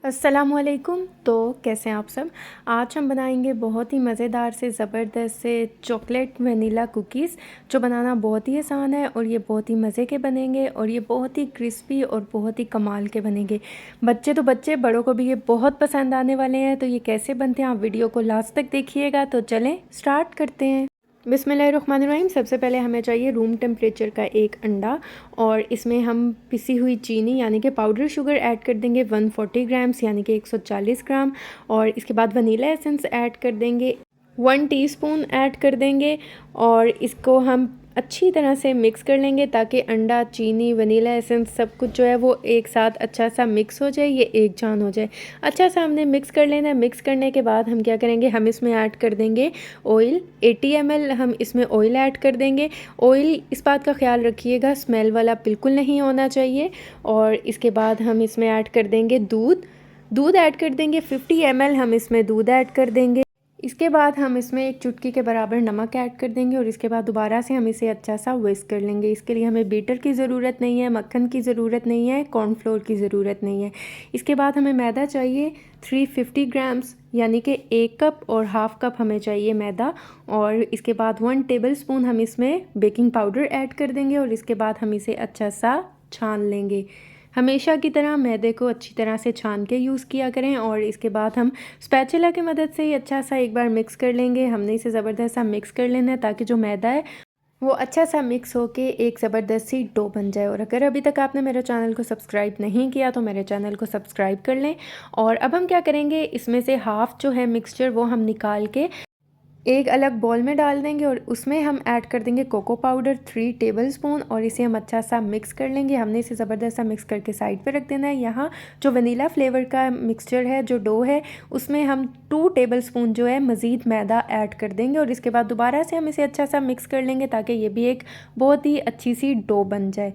अस्सलामुअलैकुम। तो कैसे हैं आप सब। आज हम बनाएंगे बहुत ही मज़ेदार से ज़बरदस्त से चॉकलेट वनीला कुकीज़, जो बनाना बहुत ही आसान है और ये बहुत ही मज़े के बनेंगे और ये बहुत ही क्रिस्पी और बहुत ही कमाल के बनेंगे। बच्चे तो बच्चे, बड़ों को भी ये बहुत पसंद आने वाले हैं। तो ये कैसे बनते हैं आप वीडियो को लास्ट तक देखिएगा। तो चलें स्टार्ट करते हैं। बिस्मिल्लाहिर्रहमानिर्रहीम। सबसे पहले हमें चाहिए रूम टेम्परेचर का एक अंडा और इसमें हम पिसी हुई चीनी यानी कि पाउडर शुगर ऐड कर देंगे 140 ग्राम्स यानी कि 140 ग्राम। और इसके बाद वनीला एसेंस ऐड कर देंगे 1 टीस्पून ऐड कर देंगे और इसको हम अच्छी तरह से मिक्स कर लेंगे ताकि अंडा, चीनी, वनीला एसेंस सब कुछ जो है वो एक साथ अच्छा सा मिक्स हो जाए, ये एक जान हो जाए। अच्छा सा हमने मिक्स कर लेना है। मिक्स करने के बाद हम क्या करेंगे, हम इसमें ऐड कर देंगे ऑयल 80 ml। हम इसमें ऑयल ऐड कर देंगे। ऑयल इस बात का ख्याल रखिएगा स्मेल वाला बिल्कुल नहीं होना चाहिए। और इसके बाद हम इसमें ऐड कर देंगे दूध ऐड कर देंगे 50 ml। हम इसमें दूध ऐड कर देंगे। इसके बाद हम इसमें एक चुटकी के बराबर नमक ऐड कर देंगे और इसके बाद दोबारा से हम इसे अच्छा सा विस्क कर लेंगे। इसके लिए हमें बीटर की ज़रूरत नहीं है, मक्खन की ज़रूरत नहीं है, कॉर्नफ्लोर की ज़रूरत नहीं है। इसके बाद हमें मैदा चाहिए 350 ग्राम्स यानी कि 1 कप और हाफ़ कप हमें चाहिए मैदा। और इसके बाद 1 टेबलस्पून हम इसमें बेकिंग पाउडर ऐड कर देंगे और इसके बाद हम इसे अच्छा सा छान लेंगे। हमेशा की तरह मैदे को अच्छी तरह से छान के यूज़ किया करें। और इसके बाद हम स्पैचुला की मदद से ही अच्छा सा एक बार मिक्स कर लेंगे। हमने इसे ज़बरदस्त सा मिक्स कर लेना है ताकि जो मैदा है वो अच्छा सा मिक्स होके एक ज़बरदस्त सी डो बन जाए। और अगर अभी तक आपने मेरे चैनल को सब्सक्राइब नहीं किया तो मेरे चैनल को सब्सक्राइब कर लें। और अब हम क्या करेंगे, इसमें से हाफ़ जो है मिक्सचर वो हम निकाल के एक अलग बॉल में डाल देंगे और उसमें हम ऐड कर देंगे कोको पाउडर 3 टेबलस्पून और इसे हम अच्छा सा मिक्स कर लेंगे। हमने इसे ज़बरदस्त सा मिक्स करके साइड पे रख देना है। यहाँ जो वनीला फ्लेवर का मिक्सचर है, जो डो है, उसमें हम 2 टेबलस्पून जो है मज़ीद मैदा ऐड कर देंगे और इसके बाद दोबारा से हम इसे अच्छा सा मिक्स कर लेंगे ताकि ये भी एक बहुत ही अच्छी सी डो बन जाए।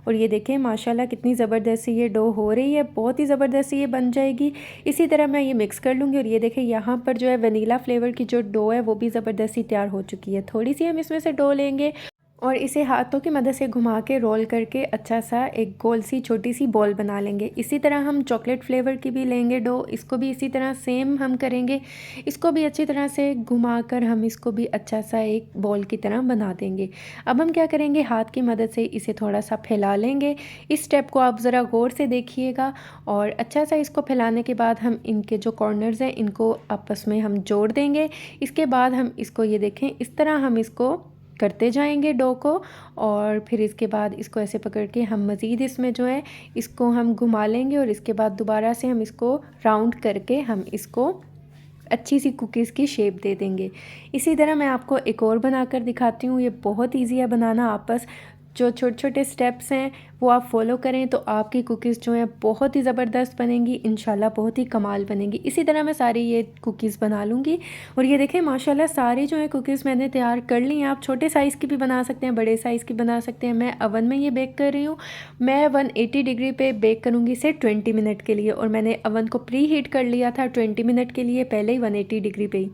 और ये देखें माशाल्लाह कितनी ज़बरदस्त सी ये डो हो रही है, बहुत ही ज़बरदस्त सी ये बन जाएगी। इसी तरह मैं ये मिक्स कर लूँगी और ये देखें यहाँ पर जो है वनीला फ्लेवर की जो डो है वो भी ज़बरदस्त सी तैयार हो चुकी है। थोड़ी सी हम इसमें से डो लेंगे और इसे हाथों की मदद से घुमा के रोल करके अच्छा सा एक गोल सी छोटी सी बॉल बना लेंगे। इसी तरह हम चॉकलेट फ्लेवर की भी लेंगे डो, इसको भी इसी तरह सेम हम करेंगे। इसको भी अच्छी तरह से घुमा कर हम इसको भी अच्छा सा एक बॉल की तरह बना देंगे। अब हम क्या करेंगे, हाथ की मदद से इसे थोड़ा सा फैला लेंगे। इस स्टेप को आप ज़रा गौर से देखिएगा। और अच्छा सा इसको फैलाने के बाद हम इनके जो कॉर्नर्स हैं इनको आपस में हम जोड़ देंगे। इसके बाद हम इसको ये देखें इस तरह हम इसको करते जाएंगे डो को। और फिर इसके बाद इसको ऐसे पकड़ के हम मज़ीद इसमें जो है इसको हम घुमा लेंगे और इसके बाद दोबारा से हम इसको राउंड करके हम इसको अच्छी सी कुकीज़ की शेप दे देंगे। इसी तरह मैं आपको एक और बनाकर दिखाती हूँ। ये बहुत इजी है बनाना। आप बस जो छोटे छोटे स्टेप्स हैं वो आप फॉलो करें तो आपकी कुकीज़ जो हैं बहुत ही ज़बरदस्त बनेंगी, इंशाल्लाह बहुत ही कमाल बनेंगी। इसी तरह मैं सारी ये कुकीज़ बना लूँगी। और ये देखें माशाल्लाह सारी जो है कुकीज़ मैंने तैयार कर ली हैं। आप छोटे साइज़ की भी बना सकते हैं, बड़े साइज़ की बना सकते हैं। मैं अवन में ये बेक कर रही हूँ। मैं 180 डिग्री पे बेक करूँगी इसे 20 मिनट के लिए। और मैंने अवन को प्री हीट कर लिया था 20 मिनट के लिए पहले ही 180 डिग्री पे ही।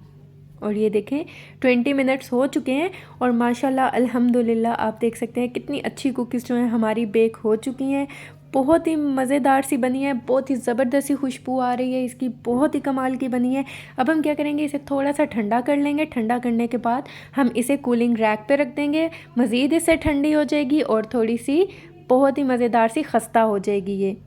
और ये देखें 20 मिनट्स हो चुके हैं और माशाल्लाह अल्हम्दुलिल्लाह आप देख सकते हैं कितनी अच्छी कुकीज़ जो हैं हमारी बेक हो चुकी हैं। बहुत ही मज़ेदार सी बनी है, बहुत ही ज़बरदस्त सी खुशबू आ रही है इसकी, बहुत ही कमाल की बनी है। अब हम क्या करेंगे, इसे थोड़ा सा ठंडा कर लेंगे। ठंडा करने के बाद हम इसे कूलिंग रैक पे रख देंगे। मज़ीद इससे ठंडी हो जाएगी और थोड़ी सी बहुत ही मज़ेदार सी खस्ता हो जाएगी ये।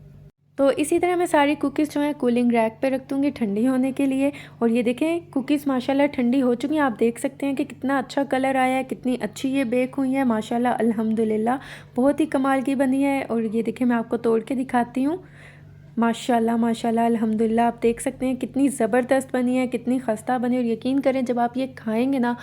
तो इसी तरह मैं सारी कुकीज़ जो हैं कूलिंग रैक पे रख दूँगी ठंडी होने के लिए। और ये देखें कुकीज़ माशाल्लाह ठंडी हो चुकी हैं। आप देख सकते हैं कि कितना अच्छा कलर आया है, कितनी अच्छी ये बेक हुई है माशाल्लाह अल्हम्दुलिल्लाह, बहुत ही कमाल की बनी है। और ये देखें मैं आपको तोड़ के दिखाती हूँ। माशाल्लाह माशाल्लाह अल्हम्दुलिल्लाह आप देख सकते हैं कितनी ज़बरदस्त बनी है, कितनी खस्ता बनी। और यकीन करें जब आप ये खाएँगे ना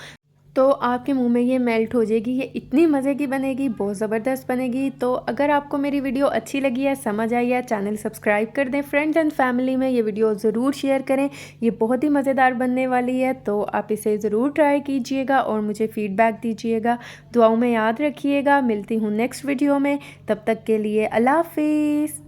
तो आपके मुंह में ये मेल्ट हो जाएगी। ये इतनी मज़े की बनेगी, बहुत ज़बरदस्त बनेगी। तो अगर आपको मेरी वीडियो अच्छी लगी है, समझ आई है, चैनल सब्सक्राइब कर दें। फ्रेंड्स एंड फैमिली में ये वीडियो ज़रूर शेयर करें। ये बहुत ही मज़ेदार बनने वाली है तो आप इसे ज़रूर ट्राई कीजिएगा और मुझे फ़ीडबैक दीजिएगा। दुआओं में याद रखिएगा। मिलती हूँ नेक्स्ट वीडियो में, तब तक के लिए अल्लाह हाफिज़।